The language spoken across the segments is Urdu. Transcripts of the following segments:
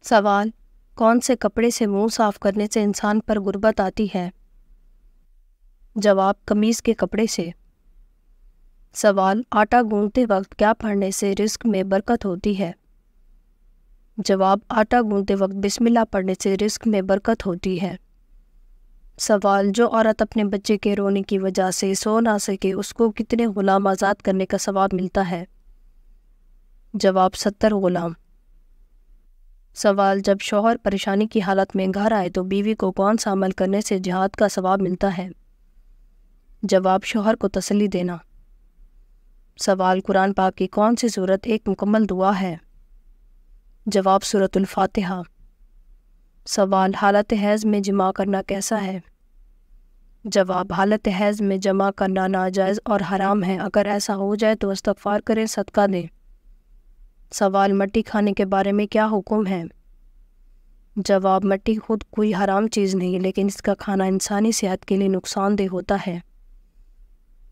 سوال: کون سے کپڑے سے منہ صاف کرنے سے انسان پر غربت آتی ہے؟ جواب: قمیص کے کپڑے سے۔ سوال: آٹا گوندتے وقت کیا پڑھنے سے رزق میں برکت ہوتی ہے؟ جواب: آٹا گوندتے وقت بسم اللہ پڑھنے سے رزق میں برکت ہوتی ہے۔ سوال: جو عورت اپنے بچے کے رونے کی وجہ سے سو نہ سکے اس کو کتنے غلام آزاد کرنے کا ثواب ملتا ہے؟ جواب: 70 غلام۔ سوال: جب شوہر پریشانی کی حالت میں گھر آئے تو بیوی کو کون سا عمل کرنے سے جہاد کا ثواب ملتا ہے؟ جواب: شوہر کو تسلی دینا۔ سوال: قرآن پاک کی کون سی سورت ایک مکمل دعا ہے؟ جواب: سورۃ الفاتحہ۔ سوال: حالت حیض میں جماع کرنا کیسا ہے؟ جواب: حالت حیض میں جماع کرنا ناجائز اور حرام ہے، اگر ایسا ہو جائے تو استغفار کریں، صدقہ دیں۔ سوال: مٹی کھانے کے بارے میں کیا حکم ہے؟ جواب: مٹی خود کوئی حرام چیز نہیں، لیکن اس کا کھانا انسانی صحت کے لیے نقصان دہ ہوتا ہے۔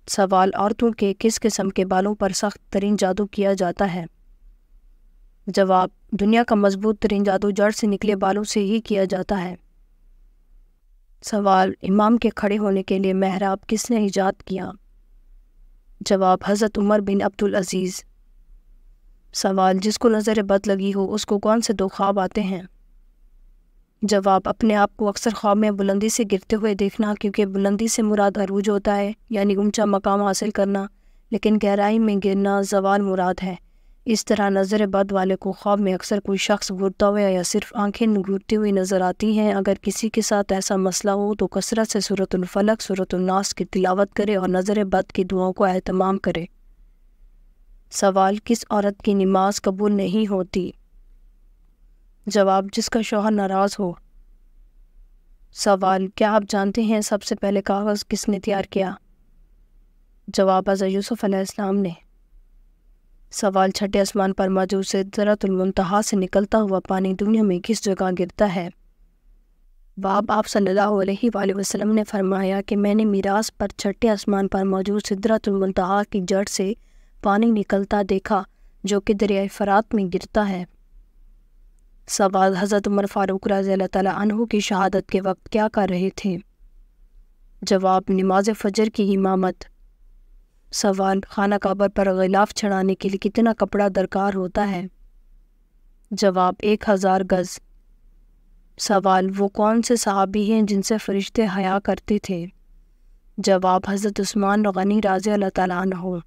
سوال: عورتوں کے کس قسم کے بالوں پر سخت ترین جادو کیا جاتا ہے؟ جواب: دنیا کا مضبوط ترین جادو جڑ سے نکلے بالوں سے ہی کیا جاتا ہے۔ سوال: امام کے کھڑے ہونے کے لیے محراب کس نے ایجاد کیا؟ جواب: حضرت عمر بن عبدالعزیز۔ سوال: جس کو نظر بد لگی ہو اس کو کون سے 2 خواب آتے ہیں؟ جواب: اپنے آپ کو اکثر خواب میں بلندی سے گرتے ہوئے دیکھنا، کیونکہ بلندی سے مراد عروج ہوتا ہے، یعنی اونچا مقام حاصل کرنا، لیکن گہرائی میں گرنا زوال مراد ہے۔ اس طرح نظر بد والے کو خواب میں اکثر کوئی شخص گرتا ہوا یا صرف آنکھیں گھورتی ہوئی نظر آتی ہیں۔ اگر کسی کے ساتھ ایسا مسئلہ ہو تو کثرت سے سورۃ الفلق، سورۃ الناس کی تلاوت کرے اور نظر بد کی دعاؤں کو اہتمام کرے۔ سوال: کس عورت کی نماز قبول نہیں ہوتی؟ جواب: جس کا شوہر ناراض ہو۔ سوال: کیا آپ جانتے ہیں سب سے پہلے کاغذ کس نے تیار کیا؟ جواب: حضرت یوسف علیہ السلام نے۔ سوال: چھٹے آسمان پر موجود سدرۃ المنتہا سے نکلتا ہوا پانی دنیا میں کس جگہ گرتا ہے؟ جواب: آپ صلی اللہ علیہ وآلہ وسلم نے فرمایا کہ میں نے میراث پر چھٹے آسمان پر موجود سدرۃ المنتہا کی جڑ سے پانی نکلتا دیکھا جو کہ دریائے فرات میں گرتا ہے۔ سوال: حضرت عمر فاروق رضی اللہ تعالیٰ عنہ کی شہادت کے وقت کیا کر رہے تھے؟ جواب: نماز فجر کی امامت۔ سوال: خانہ کعبہ پر غلاف چڑھانے کے لیے کتنا کپڑا درکار ہوتا ہے؟ جواب: 1000 گز۔ سوال: وہ کون سے صحابی ہیں جن سے فرشتے حیا کرتے تھے؟ جواب: حضرت عثمان غنی رضی اللہ تعالیٰ عنہ۔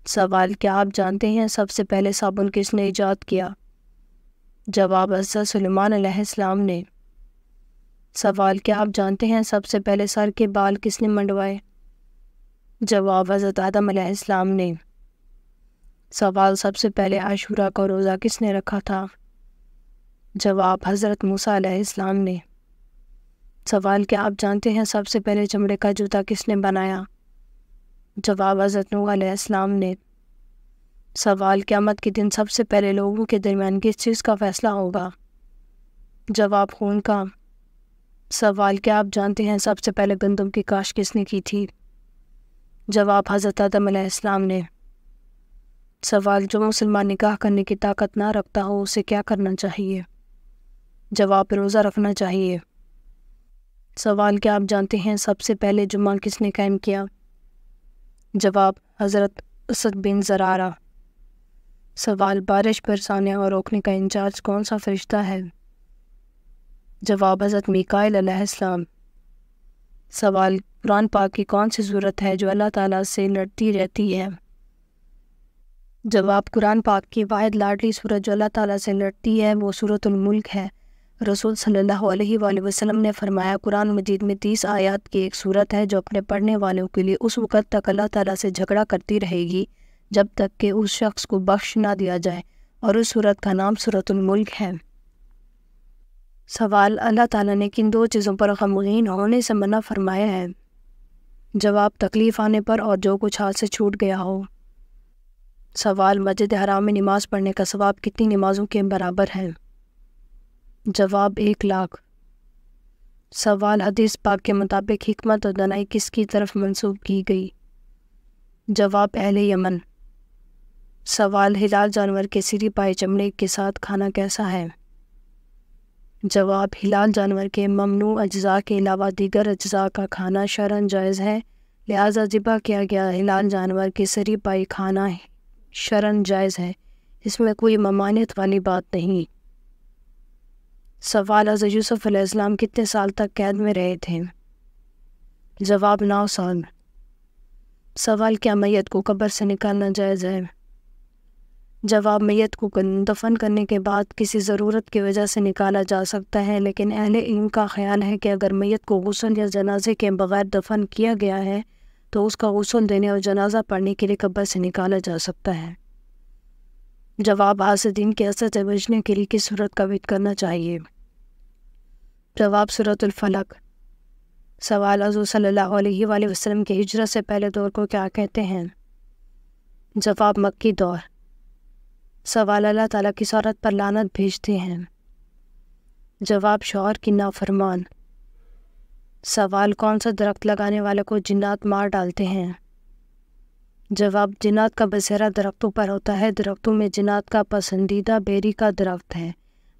سوال: کیا آپ جانتے ہیں سب سے پہلے صابن کس نے ایجاد کیا؟ جواب: حضرت سلیمان علیہ السلام نے۔ سوال: کیا آپ جانتے ہیں سب سے پہلے سر کے بال کس نے منڈوائے؟ جواب: حضرت آدم علیہ السلام نے۔ سوال: سب سے پہلے عاشوراء کا روزہ کس نے رکھا تھا؟ جواب: حضرت موسیٰ علیہ السلام نے۔ سوال: کیا آپ جانتے ہیں سب سے پہلے چمڑے کا جوتا کس نے بنایا؟ جواب: حضرت نوح علیہ السلام نے۔ سوال: قیامت کے دن سب سے پہلے لوگوں کے درمیان کس چیز کا فیصلہ ہوگا؟ جواب: خون کا۔ سوال: کیا آپ جانتے ہیں سب سے پہلے گندم کی کاشت کس نے کی تھی؟ جواب: حضرت آدم علیہ السلام نے۔ سوال: جو مسلمان نکاح کرنے کی طاقت نہ رکھتا ہو اسے کیا کرنا چاہیے؟ جواب: روزہ رکھنا چاہیے۔ سوال: کیا آپ جانتے ہیں سب سے پہلے جمعہ کس نے قائم کیا؟ جواب: حضرت اسد بن زرارہ۔ سوال: بارش برسانے اور روکنے کا انچارج کون سا فرشتہ ہے؟ جواب: حضرت میکائیل علیہ السلام۔ سوال: قرآن پاک کی کون سی صورت ہے جو اللہ تعالیٰ سے لڑتی رہتی ہے؟ جواب: قرآن پاک کی واحد لاڈلی صورت جو اللہ تعالیٰ سے لڑتی ہے وہ سورۃ الملک ہے۔ رسول صلی اللہ علیہ وآلہ وسلم نے فرمایا قرآن مجید میں 30 آیات کی ایک صورت ہے جو اپنے پڑھنے والوں کے لیے اس وقت تک اللہ تعالیٰ سے جھگڑا کرتی رہے گی جب تک کہ اس شخص کو بخش نہ دیا جائے، اور اس صورت کا نام سورۃ الملک ہے۔ سوال: اللہ تعالیٰ نے کن 2 چیزوں پر غمگین ہونے سے منع فرمایا ہے؟ جواب: تکلیف آنے پر اور جو کچھ ہاتھ سے چھوٹ گیا ہو۔ سوال: مسجد حرام میں نماز پڑھنے کا ثواب کتنی نمازوں کے برابر ہے؟ جواب: 1,00,000۔ سوال: حدیث پاک کے مطابق حکمت اور دانائی کس کی طرف منسوب کی گئی؟ جواب: اہل یمن۔ سوال: ہلال جانور کے سری پائے چمڑے کے ساتھ کھانا کیسا ہے؟ جواب: ہلال جانور کے ممنوع اجزاء کے علاوہ دیگر اجزاء کا کھانا شرعاً جائز ہے، لہٰذا ذبح کیا گیا ہلال جانور کی سری پائی کھانا شرعاً جائز ہے، اس میں کوئی ممانعت والی بات نہیں۔ سوال: حضرت یوسف علیہ السلام کتنے سال تک قید میں رہے تھے؟ جواب: 9 سال۔ سوال: کیا میت کو قبر سے نکالنا جائز ہے؟ جواب: میت کو دفن کرنے کے بعد کسی ضرورت کی وجہ سے نکالا جا سکتا ہے، لیکن اہل علم کا خیال ہے کہ اگر میت کو غسل یا جنازے کے بغیر دفن کیا گیا ہے تو اس کا غسل دینے اور جنازہ پڑھنے کے لیے قبر سے نکالا جا سکتا ہے۔ جواب: حاسدین کے اثر سے بچنے کے لیے کس سورت کا ورد کرنا چاہیے؟ جواب: سورۃ الفلق۔ سوال: حضور صلی اللہ علیہ وآلہ وسلم کے ہجرت سے پہلے دور کو کیا کہتے ہیں؟ جواب: مکی دور۔ سوال: اللہ تعالیٰ کس عورت پر لعنت بھیجتے ہیں؟ جواب: شوہر کی نافرمان۔ سوال: کون سا درخت لگانے والے کو جنات مار ڈالتے ہیں؟ جواب: جنات کا بسیرا درختوں پر ہوتا ہے، درختوں میں جنات کا پسندیدہ بیری کا درخت ہے۔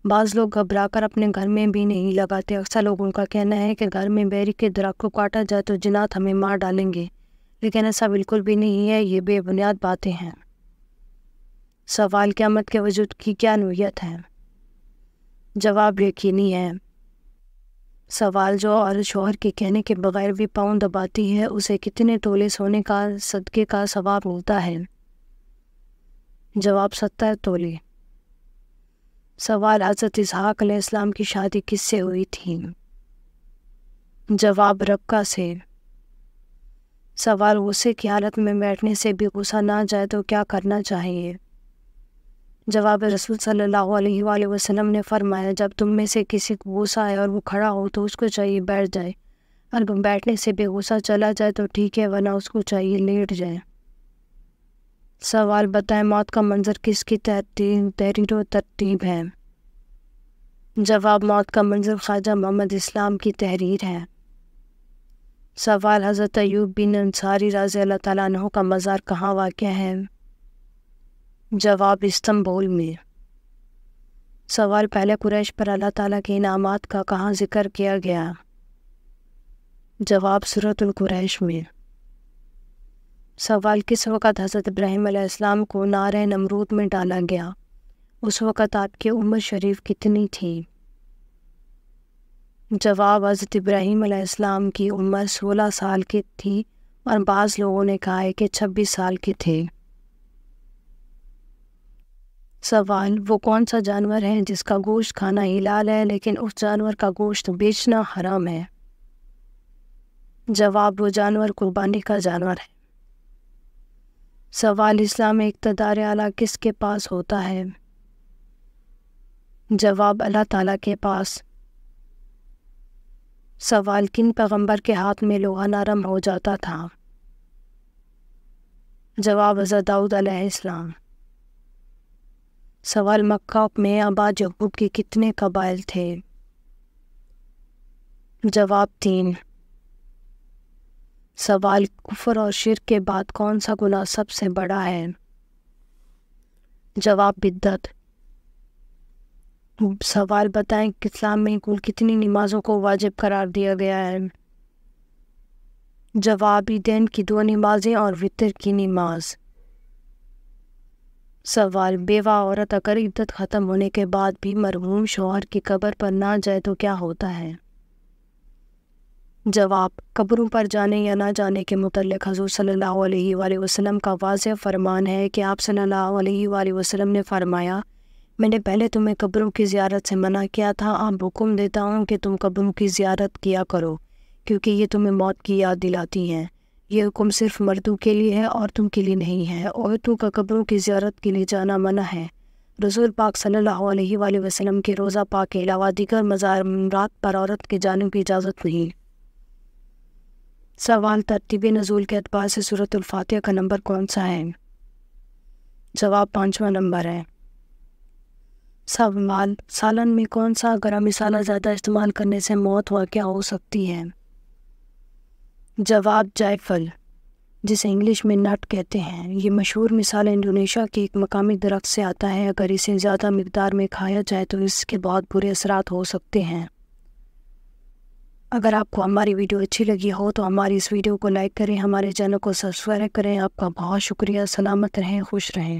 بعض لوگ گھبرا کر اپنے گھر میں بھی نہیں لگاتے، اکثر لوگوں کا کہنا ہے کہ گھر میں بیری کے درخت کو کاٹا جائے تو جنات ہمیں مار ڈالیں گے، لیکن ایسا بالکل بھی نہیں ہے، یہ بے بنیاد باتیں ہیں۔ سوال: قیامت کے وجود کی کیا نوعیت ہے؟ جواب: یقینی ہے۔ سوال: جو عورت شوہر کے کہنے کے بغیر بھی پاؤں دباتی ہے اسے کتنے تولے سونے کا صدقے کا ثواب ملتا ہے؟ جواب: 70 تولے۔ سوال: حضرت اسحاق علیہ السلام کی شادی کس سے ہوئی تھی؟ جواب: ربکہ سے۔ سوال: غصے کی حالت میں بیٹھنے سے بھی غصہ نہ جائے تو کیا کرنا چاہیے؟ جواب: رسول صلی اللہ علیہ وآلہ وسلم نے فرمایا جب تم میں سے کسی کو غصہ آئے اور وہ کھڑا ہو تو اس کو چاہیے بیٹھ جائے، اگر بیٹھنے سے بھی غصہ چلا جائے تو ٹھیک ہے ورنہ اس کو چاہیے لیٹ جائے۔ سوال: بتائیں موت کا منظر کس کی تحریر و ترتیب ہے؟ جواب: موت کا منظر خواجہ محمد اسلام کی تحریر ہے۔ سوال: حضرت ایوب بن انصاری رضی اللہ تعالیٰ عنہ کا مزار کہاں واقع ہے؟ جواب: استنبول میں۔ سوال: پہلے قریش پر اللہ تعالیٰ کے انعامات کا کہاں ذکر کیا گیا؟ جواب: سورۃ القریش میں۔ سوال: کس وقت حضرت ابراہیم علیہ السلام کو نارِ نمرود میں ڈالا گیا؟ اس وقت آپ کی عمر شریف کتنی تھی؟ جواب: حضرت ابراہیم علیہ السلام کی عمر 16 سال کی تھی اور بعض لوگوں نے کہا ہے کہ 26 سال کے تھے۔ سوال: وہ کون سا جانور ہے جس کا گوشت کھانا حلال ہے لیکن اس جانور کا گوشت بیچنا حرام ہے؟ جواب: وہ جانور قربانی کا جانور ہے۔ سوال: اسلام میں اقتدار اعلیٰ کس کے پاس ہوتا ہے؟ جواب: اللہ تعالیٰ کے پاس۔ سوال: کن پیغمبر کے ہاتھ میں لوہا نرم ہو جاتا تھا؟ جواب: حضرت داؤد علیہ السلام۔ سوال: مکہ میں آباد یعقوب کے کتنے قبائل تھے؟ جواب: 3۔ سوال: کفر اور شرک کے بعد کون سا گناہ سب سے بڑا ہے؟ جواب: بدعت۔ سوال: بتائیں اسلام میں کل کتنی نمازوں کو واجب قرار دیا گیا ہے؟ جواب: عیدین کی 2 نمازیں اور وتر کی نماز۔ سوال: بیوہ عورت اگر عدت ختم ہونے کے بعد بھی مرحوم شوہر کی قبر پر نہ جائے تو کیا ہوتا ہے؟ جواب: قبروں پر جانے یا نہ جانے کے متعلق حضور صلی اللہ علیہ وآلہ وسلم کا واضح فرمان ہے کہ آپ صلی اللہ علیہ وآلہ وسلم نے فرمایا میں نے پہلے تمہیں قبروں کی زیارت سے منع کیا تھا، اب حکم دیتا ہوں کہ تم قبروں کی زیارت کیا کرو کیونکہ یہ تمہیں موت کی یاد دلاتی ہیں۔ یہ حکم صرف مردوں کے لیے ہے، عورتوں کے لیے نہیں ہے۔ عورتوں کا قبروں کی زیارت کے لیے جانا منع ہے۔ رسول پاک صلی اللہ علیہ وآلہ وسلم کے روضہ پاک کے علاوہ دیگر مزارات پر عورت کے جانے کی اجازت نہیں۔ سوال: ترتیب نزول کے اعتبار سے سورۃ الفاتحہ کا نمبر کون سا ہے؟ جواب: 5واں نمبر ہے۔ سوال: سالن میں کون سا گرم مسالہ زیادہ استعمال کرنے سے موت واقع ہو سکتی ہے؟ جواب: جائفل۔ جسے انگلش میں نٹ کہتے ہیں۔ یہ مشہور مثال انڈونیشیا کے ایک مقامی درخت سے آتا ہے۔ اگر اسے زیادہ مقدار میں کھایا جائے تو اس کے بہت برے اثرات ہو سکتے ہیں۔ اگر آپ کو ہماری ویڈیو اچھی لگی ہو تو ہماری اس ویڈیو کو لائک کریں، ہمارے چینل کو سبسکرائب کریں۔ آپ کا بہت شکریہ۔ سلامت رہیں، خوش رہیں۔